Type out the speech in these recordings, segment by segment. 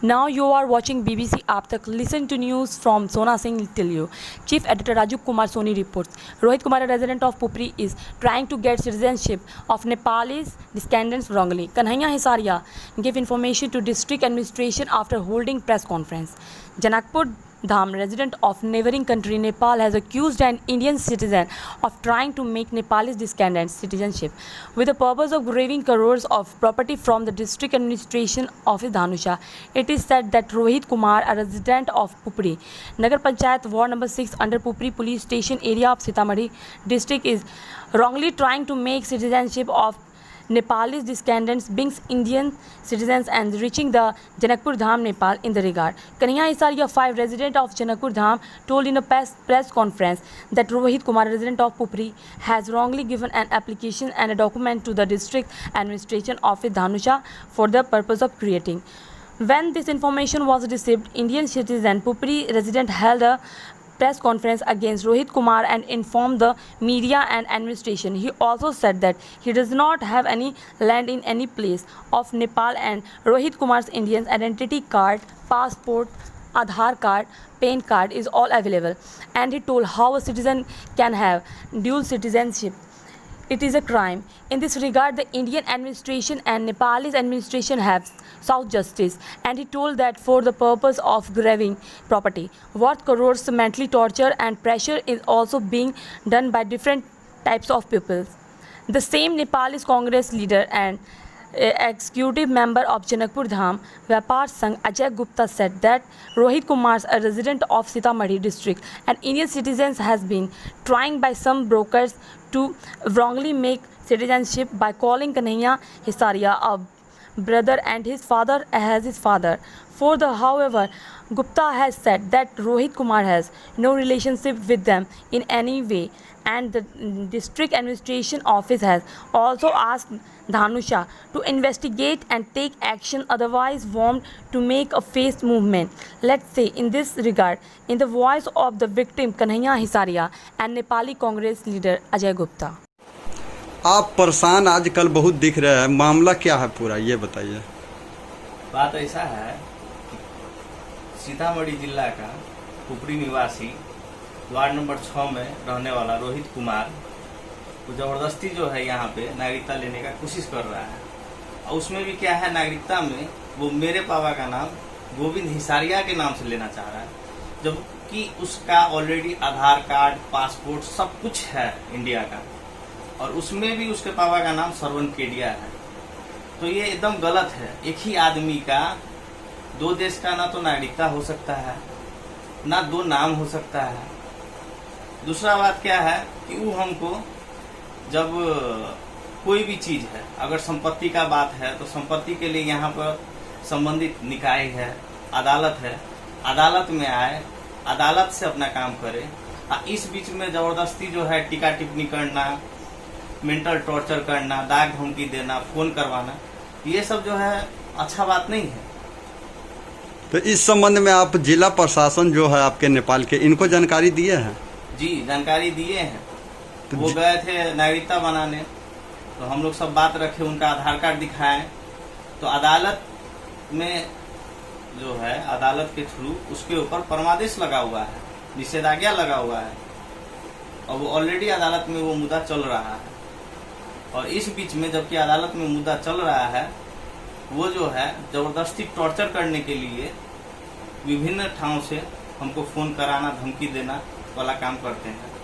Now you are watching BBC Aap Tak. Listen to news from Sona Singh till you. Chief Editor Rajiv Kumar Soni reports. Rohit Kumar, a resident of Pupri, is trying to get citizenship of Nepalese descendants wrongly. Kanhaiya Hisaria gave information to district administration after holding press conference. Janakpur Dham, resident of neighboring country Nepal, has accused an Indian citizen of trying to make Nepalese descendants citizenship with the purpose of grabbing crores of property from the district administration office Dhanusha. It is said that Rohit Kumar, a resident of Pupri, Nagar Panchayat Ward number 6 under Pupri police station area of Sitamarhi district, is wrongly trying to make citizenship of Nepalese descendants being Indian citizens and reaching the Janakpur Dham, Nepal in the regard. Kanhaiya Hisaria, 5, resident of Janakpur Dham, told in a press conference that Rohit Kumar, resident of Pupri, has wrongly given an application and a document to the district administration office Dhanusha for the purpose of creating. When this information was received, Indian citizen Pupri resident held a press conference against Rohit Kumar and informed the media and administration. He also said that he does not have any land in any place of Nepal and Rohit Kumar's Indian identity card, passport, Aadhaar card, PAN card is all available, and he told how a citizen can have dual citizenship. It is a crime. In this regard, the Indian administration and Nepalese administration have sought justice, and he told that for the purpose of grabbing property worth crores, mentally torture and pressure is also being done by different types of people. The same Nepalese Congress leader and executive member of Janakpur Dham Vyapar Sangh Ajay Gupta said that Rohit Kumar, a resident of Sitamarhi district and Indian citizens, has been trying by some brokers to wrongly make citizenship by calling Kanhaiya Hisaria a brother and his father as his father. However, Gupta has said that Rohit Kumar has no relationship with them in any way, and the district administration office has also asked Dhanusha to investigate and take action, otherwise warned to make a face movement. Let's say in this regard, in the voice of the victim Kanhaiya Hisaria and Nepali Congress leader Ajay Gupta. आप परेशान आजकल बहुत दिख रहे हैं, मामला क्या है पूरा ये बताइए। बात ऐसा है, सीतामढ़ी जिला का पुपरी निवासी वार्ड नंबर 6 में रहने वाला रोहित कुमार वो जबरदस्ती जो है यहाँ पे नागरिकता लेने का कोशिश कर रहा है। और उसमें भी क्या है, नागरिकता में वो मेरे पापा का नाम गोविंद हिसारिया के नाम से लेना चाह रहा है, जबकि उसका ऑलरेडी आधार कार्ड, पासपोर्ट सब कुछ है इंडिया का, और उसमें भी उसके पापा का नाम श्रवण केडिया है। तो ये एकदम गलत है। एक ही आदमी का दो देश का ना तो नागरिकता हो सकता है, ना दो नाम हो सकता है। दूसरा बात क्या है कि वो हमको जब कोई भी चीज है, अगर संपत्ति का बात है तो संपत्ति के लिए यहाँ पर संबंधित निकाय है, अदालत है, अदालत में आए, अदालत से अपना काम करे। इस बीच में जबरदस्ती जो है टीका टिप्पणी करना, मेंटल टॉर्चर करना, दाग धमकी देना, फोन करवाना, ये सब जो है अच्छा बात नहीं है। तो इस संबंध में आप जिला प्रशासन जो है आपके नेपाल के, इनको जानकारी दिए हैं? जी, जानकारी दिए हैं। तो वो गए थे नागरिकता बनाने, तो हम लोग सब बात रखे, उनका आधार कार्ड दिखाएं, तो अदालत में जो है, अदालत के थ्रू उसके ऊपर परमादेश लगा हुआ है, निषेधाज्ञा लगा हुआ है, और वो ऑलरेडी अदालत में वो मुद्दा चल रहा है। और इस बीच में जबकि अदालत में मुद्दा चल रहा है, वो जो है जबरदस्ती टॉर्चर करने के लिए विभिन्न ठाव से हमको फोन कराना, धमकी देना वाला काम करते हैं।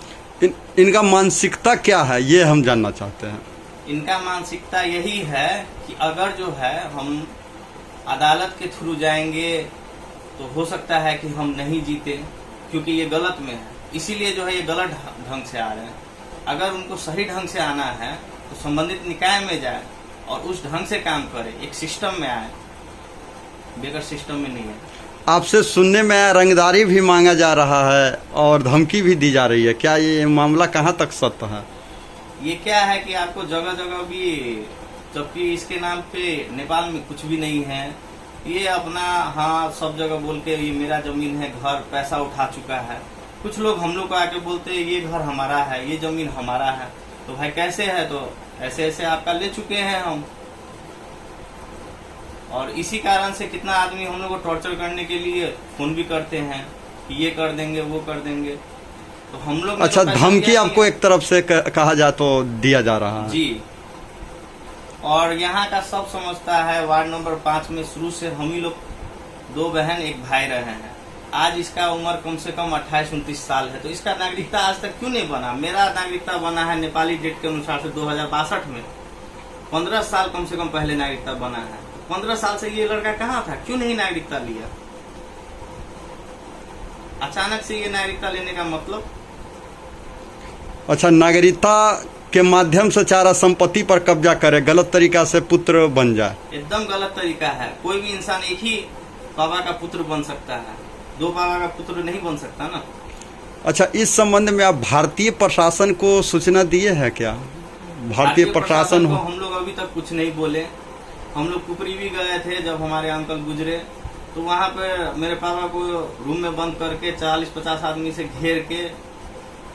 इनका मानसिकता क्या है ये हम जानना चाहते हैं। इनका मानसिकता यही है कि अगर जो है हम अदालत के थ्रू जाएंगे तो हो सकता है कि हम नहीं जीते, क्योंकि ये गलत में है, इसीलिए जो है ये गलत ढंग से आ रहे हैं। अगर उनको सही ढंग से आना है तो संबंधित निकाय में जाए और उस ढंग से काम करे, एक सिस्टम में आए, बेगर सिस्टम में नहीं है। आपसे सुनने में रंगदारी भी मांगा जा रहा है और धमकी भी दी जा रही है, क्या ये मामला कहाँ तक सत्य है? ये क्या है कि आपको जगह जगह भी, जबकि इसके नाम पे नेपाल में कुछ भी नहीं है, ये अपना हाँ सब जगह बोल के ये मेरा जमीन है, घर, पैसा उठा चुका है। कुछ लोग हम लोग को आके बोलते हैं ये घर हमारा है, ये जमीन हमारा है। तो भाई कैसे है? तो ऐसे ऐसे आपका ले चुके हैं हम, और इसी कारण से कितना आदमी हम लोग को टॉर्चर करने के लिए फोन भी करते हैं कि ये कर देंगे वो कर देंगे। तो हम लोग अच्छा, धमकी आपको एक तरफ से कहा जाए तो दिया जा रहा है? जी। और यहाँ का सब समझता है, वार्ड नंबर 5 में शुरू से हम ही लोग 2 बहन 1 भाई रहे हैं। आज इसका उम्र कम से कम 28-29 साल है, तो इसका नागरिकता आज तक क्यों नहीं बना? मेरा नागरिकता बना है नेपाली डेट के अनुसार से 2062 में। 15 साल कम से कम पहले नागरिकता बना है। 15 साल से ये लड़का कहाँ था? क्यों नहीं नागरिकता लिया? अचानक से ये नागरिकता लेने का मतलब? अच्छा, नागरिकता के माध्यम से चारा संपत्ति पर कब्जा करे, गलत तरीका से पुत्र बन जाए, एकदम गलत तरीका है। कोई भी इंसान एक ही बाबा का पुत्र बन सकता है, 2 बाबा का पुत्र नहीं बन सकता ना। अच्छा, इस संबंध में आप भारतीय प्रशासन को सूचना दिए हैं क्या? भारतीय प्रशासन को हम लोग अभी तक कुछ नहीं बोले। हम लोग पुपरी भी गए थे जब हमारे अंकल गुजरे, तो वहाँ पे मेरे पापा को रूम में बंद करके 40-50 आदमी से घेर के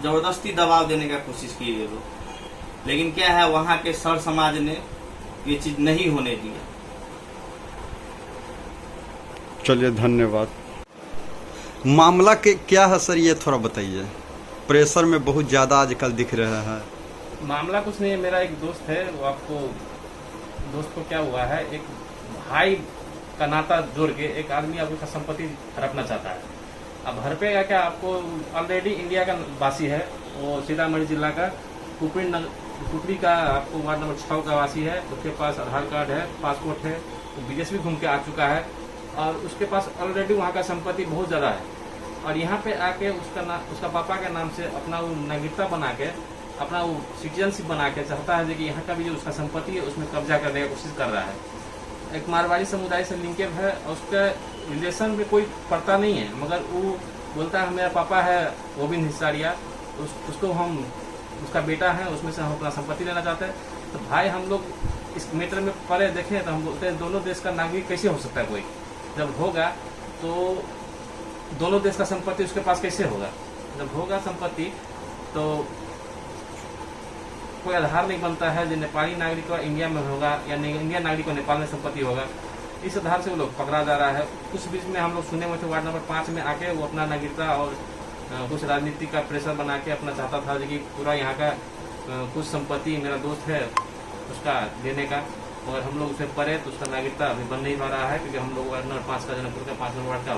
जबरदस्ती दबाव देने का कोशिश की ये लोग। लेकिन क्या है, वहाँ के सर समाज ने ये चीज नहीं होने दिया। चलिए, धन्यवाद। मामला के क्या है सर, ये थोड़ा बताइए। प्रेशर में बहुत ज्यादा आजकल दिख रहा है। मामला कुछ नहीं है, मेरा एक दोस्त है, वो आपको दोस्त को क्या हुआ है, एक भाई का नाता जोड़ के एक आदमी आपको संपत्ति हड़पना चाहता है। अब हड़पेगा क्या? आपको ऑलरेडी इंडिया का वासी है, वो सीतामढ़ी जिला का पुपरी का आपको वार्ड नंबर 6 का वासी है। उसके पास आधार कार्ड है, पासपोर्ट है, वो विदेश भी घूम के आ चुका है और उसके पास ऑलरेडी वहाँ का संपत्ति बहुत ज़्यादा है। और यहाँ पे आके उसका पापा के नाम से अपना वो नागरिकता बना के, अपना वो सिटीजनशिप बना के चाहता है कि यहाँ का भी जो उसका संपत्ति है उसमें कब्जा करने की कोशिश कर रहा है। एक मारवाड़ी समुदाय से लिंकेज है और उसका रिलेशन में कोई पड़ता नहीं है, मगर वो बोलता है मेरा पापा है गोविंद हिस्सारिया, उसको हम उसका बेटा है, उसमें से हम अपना संपत्ति लेना चाहते हैं। तो भाई हम लोग इस मैटर में पढ़े देखें तो हम बोलते हैं दोनों देश का नागरिक कैसे हो सकता है कोई? जब होगा तो दोनों देश का संपत्ति उसके पास कैसे होगा? जब होगा संपत्ति तो कोई आधार नहीं बनता है जो नेपाली नागरिक को इंडिया में होगा या इंडियन नागरिक को नेपाल में संपत्ति होगा। इस आधार से वो लोग पकड़ा जा रहा है। कुछ बीच में हम लोग सुने हुए थे वार्ड नंबर 5 में आके वो अपना नागरिकता और कुछ राजनीति का प्रेशर बना के अपना चाहता था कि पूरा यहाँ का कुछ संपत्ति मेरा दोस्त है उसका देने का, मगर हम लोग उसे पढ़े तो उसका नागरिकता अभी बन नहीं पा रहा है क्योंकि हम लोग वार्ड नंबर 5 का जनकपुर का 5 नंबर वार्ड का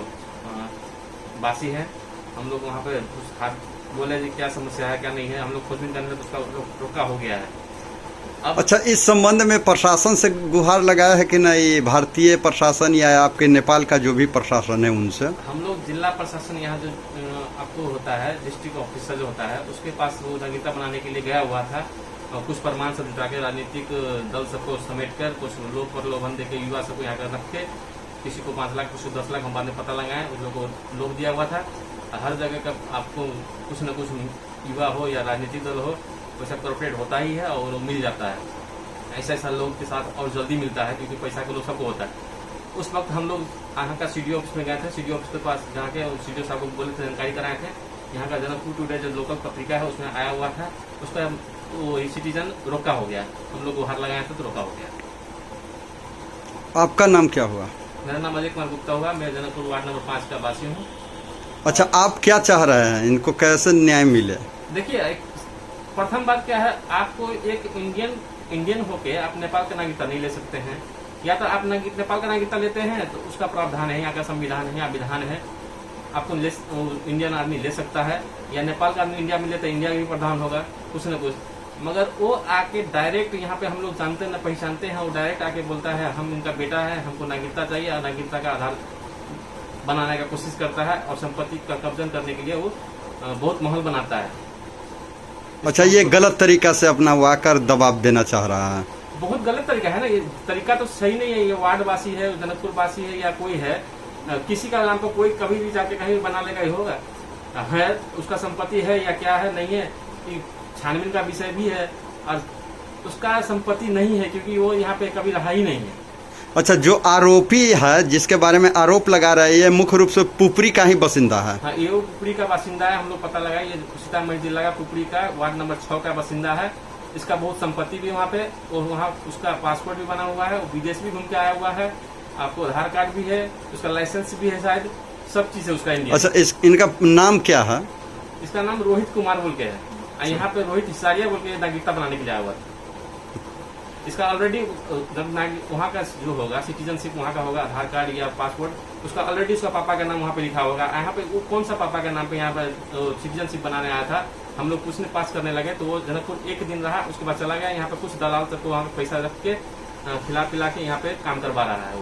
वासी है। हम लोग वहाँ पे कुछ बोले जी क्या समस्या है क्या नहीं है, हम लोग खोजबीन करने तो उसका रोका हो गया है। अब अच्छा, इस संबंध में प्रशासन से गुहार लगाया है कि नहीं? भारतीय प्रशासन या आपके नेपाल का जो भी प्रशासन है उनसे? हम लोग जिला प्रशासन यहाँ जो आपको होता है डिस्ट्रिक्ट ऑफिसर जो होता है उसके पास वो नागरिकता बनाने के लिए गया हुआ था और कुछ प्रमाण सब जुटा के राजनीतिक दल सबको समेट कर कुछ लोग प्रलोभन देकर युवा सबको यहाँ कर रख के किसी को 5 लाख किसी को 10 लाख हम बाद में पता लगाए उन लोगों को लोग दिया हुआ था। हर जगह का आपको कुछ न कुछ युवा हो या राजनीतिक दल हो वैसा कॉर्पोरेट होता ही है और मिल जाता है। ऐसा लोग के साथ और जल्दी मिलता है क्योंकि पैसा के लोग सबको होता है। उस वक्त हम लोग यहाँ का सीडीओ ऑफिस में गए थे। सीडीओ ऑफिस के पास जहाँ के सीडीओ साहब को बोले थे जानकारी कराए थे। यहाँ का जनकपुर टुडे जो लोकल पत्रिका है उसमें आया हुआ था, उसका वो सिटीजन रोका हो गया। हम लोग गुहार लगाए थे तो रोका हो गया। आपका नाम क्या हुआ? मेरा नाम अजय कुमार गुप्ता हुआ। मैं जनकपुर वार्ड नंबर 5 का वासी हूँ। अच्छा, आप क्या चाह रहे हैं, इनको कैसे न्याय मिले? देखिए, प्रथम बात क्या है, आपको एक इंडियन होके आप नेपाल का नागरिकता नहीं ले सकते हैं। या तो आप नेपाल का नागरिकता लेते हैं तो उसका प्रावधान है, यहाँ का संविधान है, यहाँ विधान है, आपको इंडियन आदमी ले सकता है। या नेपाल का आदमी इंडिया में लेता है, इंडिया का भी प्रावधान होगा कुछ न कुछ। मगर वो आके डायरेक्ट यहाँ पे हम लोग जानते न पहचानते हैं, वो डायरेक्ट आके बोलता है हम इनका बेटा है, हमको नागरिकता चाहिए और नागरिकता का आधार बनाने का कोशिश करता है और संपत्ति का कब्जा करने के लिए वो बहुत माहौल बनाता है। अच्छा, ये गलत तरीका से अपना वो आकर दबाव देना चाह रहा है। बहुत गलत तरीका है ना, ये तरीका तो सही नहीं है। ये वार्ड वासी है, जनकपुर वासी है या कोई है, किसी का नाम को कोई कभी भी जाके कहीं बना लेगा ही होगा है, उसका संपत्ति है या क्या है नहीं है कि छानबीन का विषय भी है और उसका संपत्ति नहीं है क्योंकि वो यहाँ पे कभी रहा ही नहीं है। अच्छा, जो आरोपी है जिसके बारे में आरोप लगा रहे हैं ये मुख्य रूप से पुपरी का ही बासिंदा है? हाँ, ये पुपरी का बासिंदा है। हम लोग पता लगाए ये सीतामढ़ी जिला का पुपरी का वार्ड नंबर 6 का बासिंदा है। इसका बहुत संपत्ति भी वहाँ पे और वहाँ उसका पासपोर्ट भी बना हुआ है, वो विदेश भी घूम के आया हुआ है आपको आधार कार्ड भी है, उसका लाइसेंस भी है, शायद सब चीज है उसका इंडिया। अच्छा, इनका नाम क्या है? इसका नाम रोहित कुमार बोल के है। यहाँ पे रोहित हिसारिया बोल के नागरिकता बनाने के लिए आया हुआ था। इसका ऑलरेडी जब वहाँ का जो होगा सिटीजनशिप वहाँ का होगा, आधार कार्ड या पासपोर्ट, उसका ऑलरेडी उसका पापा का नाम वहाँ पे लिखा होगा। यहाँ पे वो कौन सा पापा का नाम पे यहाँ पे सिटीजनशिप बनाने आया था, हम लोग पूछने पास करने लगे तो वो जनकपुर 1 दिन रहा, उसके बाद चला गया। यहाँ पे कुछ दलाल तक वहाँ पे पैसा रख के खिला पिला के यहाँ पे काम करवा रहा है।